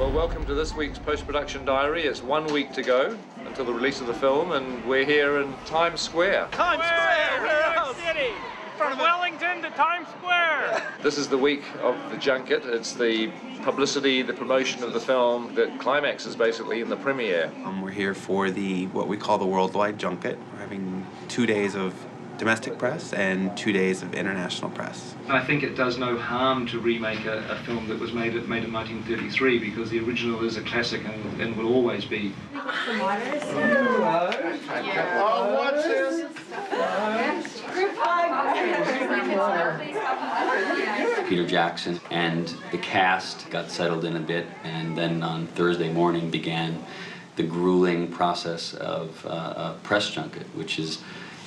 Well, welcome to this week's post-production diary. It's 1 week to go until the release of the film, and we're here in Times Square. Times Square! New York City! From Wellington to Times Square! This is the week of the junket. It's the publicity, the promotion of the film that climaxes basically in the premiere. We're here for what we call the worldwide junket. We're having 2 days of domestic press and 2 days of international press. I think it does no harm to remake a film that was made in 1933 because the original is a classic and will always be. What's this? Peter Jackson and the cast got settled in a bit, and then on Thursday morning began the grueling process of a press junket, which is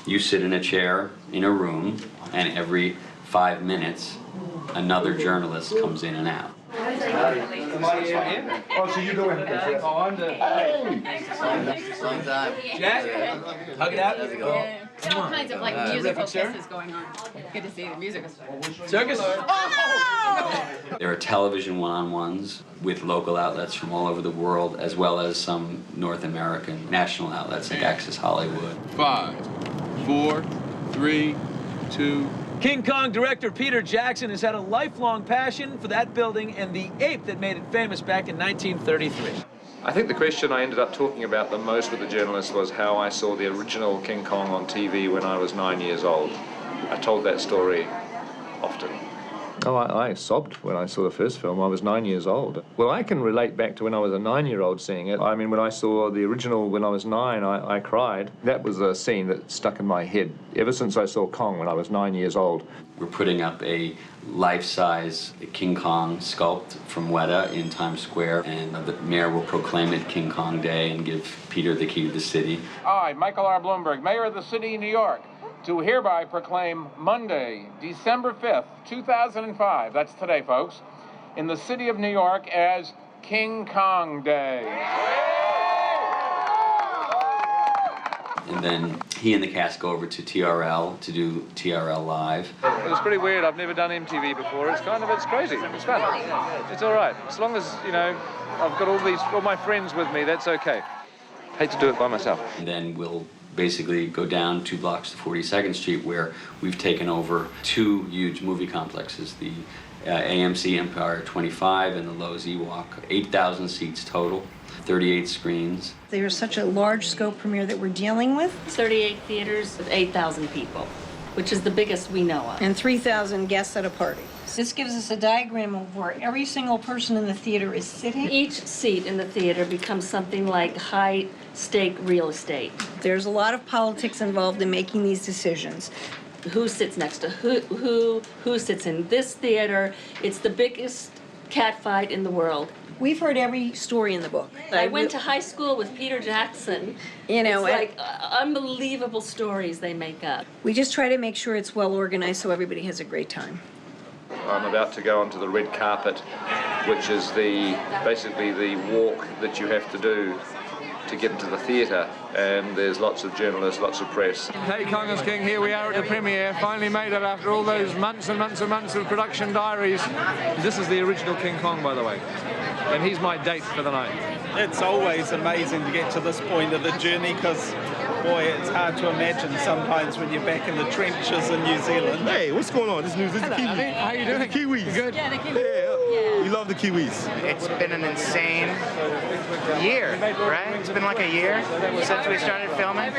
you sit in a chair in a room, and every 5 minutes, another journalist comes in and out. Oh, so you go in. Oh, I'm the... Hey! Long time. Jack, hug it out. All kinds of like musical kisses going on. Good to see the music. Circus. There are television one-on-ones with local outlets from all over the world, as well as some North American national outlets like Access Hollywood. 5, 4, 3, 2. King Kong director Peter Jackson has had a lifelong passion for that building and the ape that made it famous back in 1933. I think the question I ended up talking about the most with the journalist was how I saw the original King Kong on TV when I was 9 years old. I told that story often. Oh, I sobbed when I saw the first film. I was 9 years old. Well, I can relate back to when I was a 9-year-old seeing it. I mean, when I saw the original when I was 9, I cried. That was a scene that stuck in my head ever since I saw Kong when I was 9 years old. We're putting up a life-size King Kong sculpt from Weta in Times Square, and the mayor will proclaim it King Kong Day and give Peter the key to the city. I, Michael R. Bloomberg, Mayor of the City of New York, do hereby proclaim Monday, December 5th, 2005, that's today, folks, in the City of New York as King Kong Day. And then he and the cast go over to TRL to do TRL Live. It was pretty weird. I've never done MTV before. It's crazy. It's fun. It's all right. As long as, you know, I've got all my friends with me, that's okay. Hate to do it by myself. And then we'll basically go down 2 blocks to 42nd Street, where we've taken over 2 huge movie complexes, the AMC Empire 25 and the Lowe's Ewok, 8,000 seats total, 38 screens. There's such a large scope premiere that we're dealing with. 38 theaters with 8,000 people, which is the biggest we know of. And 3,000 guests at a party. This gives us a diagram of where every single person in the theater is sitting. Each seat in the theater becomes something like high-stake real estate. There's a lot of politics involved in making these decisions. Who sits next to who sits in this theater. It's the biggest catfight in the world. We've heard every story in the book. I went to high school with Peter Jackson. You know, it's like unbelievable stories they make up. We just try to make sure it's well organized so everybody has a great time. I'm about to go onto the red carpet, which is basically the walk that you have to do to get into the theatre, and there's lots of journalists, lots of press. Hey, Kong is King, here we are at the premiere. Finally made it after all those months and months and months of production diaries. This is the original King Kong, by the way, and he's my date for the night. It's always amazing to get to this point of the journey because, boy, it's hard to imagine sometimes when you're back in the trenches in New Zealand. Hey, what's going on? This news is the Kiwis. How you doing? The Kiwis. You good? Yeah, the Kiwis. Yeah. We love the Kiwis. It's been an insane year, right? It's been like a year since we started filming.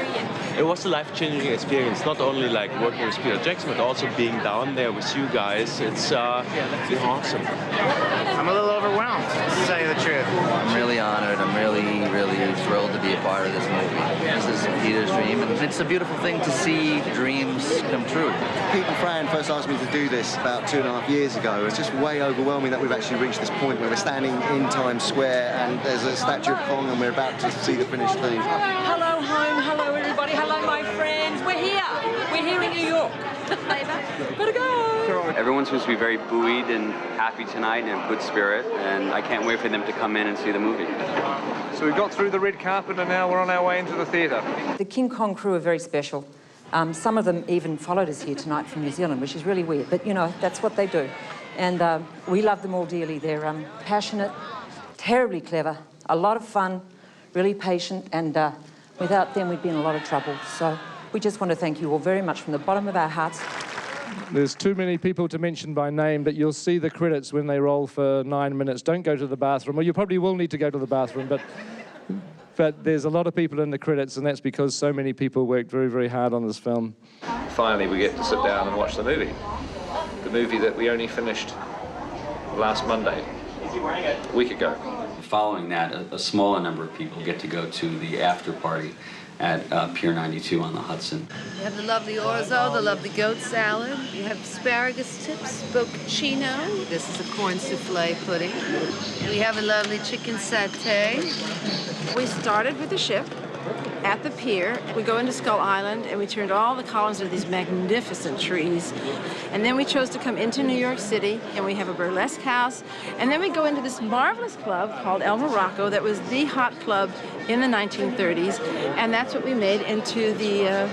It was a life-changing experience, not only like working with Peter Jackson, but also being down there with you guys. It's been awesome. I'm a little overwhelmed, to tell you the truth. I'm really honored. I'm really, really thrilled to be a part of this movie. This is Peter's dream, and it's a beautiful thing to see dreams come true. Pete and Fran first asked me to do this about 2.5 years ago. It's just way overwhelming that we've actually reached this point where we're standing in Times Square and there's a statue of Kong and we're about to see the finished thing. Hello, home. Hello, everybody. Hello, my friends. We're here. We're here in New York. Gotta go. Everyone seems to be very buoyed and happy tonight and in good spirit, and I can't wait for them to come in and see the movie. So we've got through the red carpet and now we're on our way into the theatre. The King Kong crew are very special. Some of them even followed us here tonight from New Zealand, which is really weird, but you know, that's what they do. And we love them all dearly. They're passionate, terribly clever, a lot of fun, really patient, and without them we'd be in a lot of trouble. So we just want to thank you all very much from the bottom of our hearts. There's too many people to mention by name, but you'll see the credits when they roll for 9 minutes. Don't go to the bathroom, or you probably will need to go to the bathroom, but there's a lot of people in the credits, and that's because so many people worked very, very hard on this film. Finally, we get to sit down and watch the movie that we only finished last Monday, a week ago. Following that, a smaller number of people get to go to the after party at Pier 92 on the Hudson. You have the lovely orzo, the lovely goat salad. You have asparagus tips, bocconcino. This is a corn souffle pudding. We have a lovely chicken satay. We started with the ship at the pier. We go into Skull Island and we turned all the columns into these magnificent trees. And then we chose to come into New York City and we have a burlesque house. And then we go into this marvelous club called El Morocco that was the hot club in the 1930s. And that's what we made into the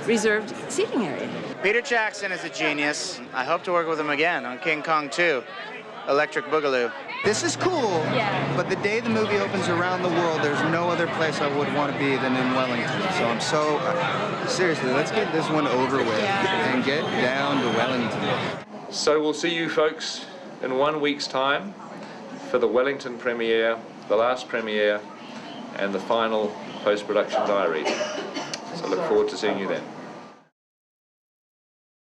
reserved seating area. Peter Jackson is a genius. I hope to work with him again on King Kong 2, Electric Boogaloo. This is cool, but the day the movie opens around the world, there's no other place I would want to be than in Wellington. So I'm so, seriously, let's get this one over with and get down to Wellington. So we'll see you folks in 1 week's time for the Wellington premiere, the last premiere, and the final post-production diary. So look forward to seeing you then.